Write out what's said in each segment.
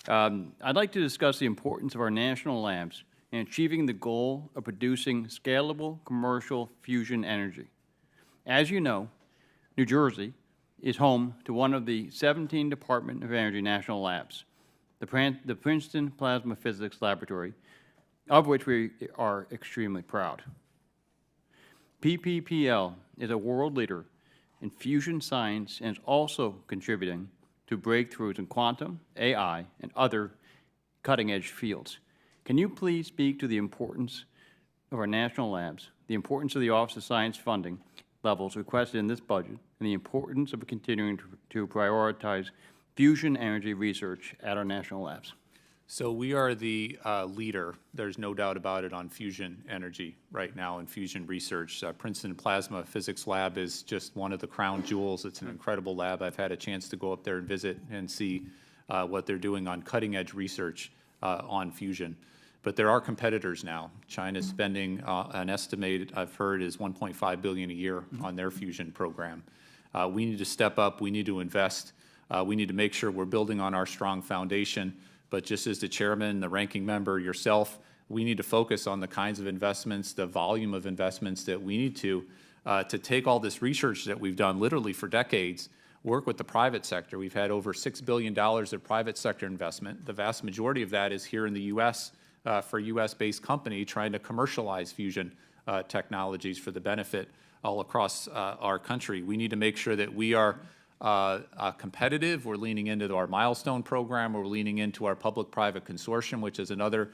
I'd like to discuss the importance of our national labs in achieving the goal of producing scalable commercial fusion energy. As you know, New Jersey is home to one of the 17 Department of Energy national labs, the Princeton Plasma Physics Laboratory, of which we are extremely proud. PPPL is a world leader in fusion science and is also contributing to breakthroughs in quantum, AI, and other cutting-edge fields. Can you please speak to the importance of our national labs, the importance of the Office of Science funding levels requested in this budget, and the importance of continuing to prioritize fusion energy research at our national labs? So we are the leader, there's no doubt about it, on fusion energy right now and fusion research. Princeton Plasma Physics Lab is just one of the crown jewels. It's an incredible lab. I've had a chance to go up there and visit and see what they're doing on cutting-edge research on fusion. But there are competitors now. China's spending an estimated, I've heard, is $1.5 billion a year on their fusion program. We need to step up. We need to invest. We need to make sure we're building on our strong foundation. But just as the chairman, the ranking member, yourself, we need to focus on the kinds of investments, the volume of investments that we need to take all this research that we've done literally for decades, work with the private sector. We've had over $6 billion of private sector investment. The vast majority of that is here in the U.S. For a U.S.-based company trying to commercialize fusion technologies for the benefit all across our country. We need to make sure that we are competitive. We're leaning into our milestone program. We're leaning into our public-private consortium, which is another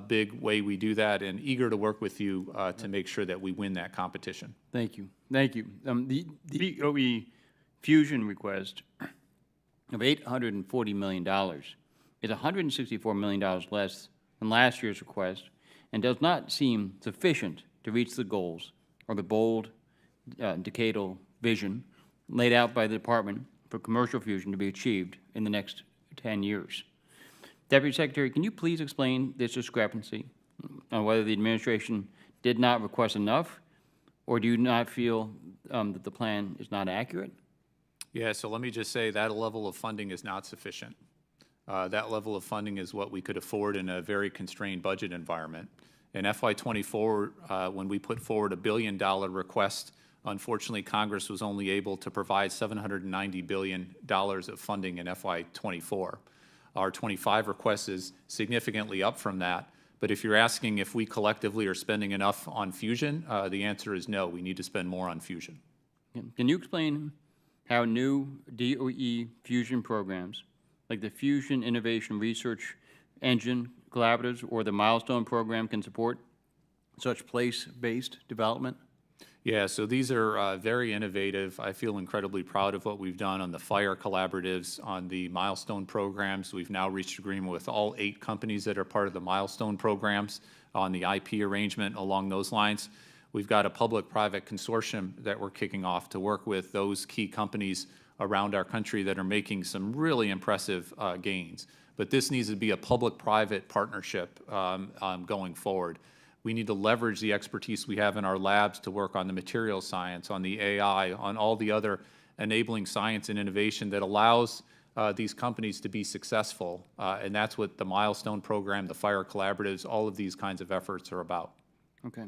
big way we do that, and eager to work with you to make sure that we win that competition. Thank you. Thank you. The DOE fusion request of $840 million is $164 million less than last year's request and does not seem sufficient to reach the goals or the bold decadal vision laid out by the Department for Commercial Fusion to be achieved in the next 10 years. Deputy Secretary, can you please explain this discrepancy on whether the administration did not request enough, or do you not feel that the plan is not accurate? Yeah, so let me just say that level of funding is not sufficient. That level of funding is what we could afford in a very constrained budget environment. In FY24, when we put forward a $1 billion request, unfortunately, Congress was only able to provide $790 billion of funding in FY24. Our 25 request is significantly up from that. But if you're asking if we collectively are spending enough on fusion, the answer is no. We need to spend more on fusion. Can you explain how new DOE fusion programs, like the Fusion Innovation Research Engine Collaboratives or the Milestone Program, can support such place-based development? Yeah, so these are very innovative. I feel incredibly proud of what we've done on the FIRE collaboratives, on the milestone programs. We've now reached agreement with all 8 companies that are part of the milestone programs on the IP arrangement along those lines. We've got a public-private consortium that we're kicking off to work with those key companies around our country that are making some really impressive gains. But this needs to be a public-private partnership going forward. We need to leverage the expertise we have in our labs to work on the material science, on the AI, on all the other enabling science and innovation that allows these companies to be successful. And that's what the Milestone Program, the FIRE collaboratives, all of these kinds of efforts are about. Okay.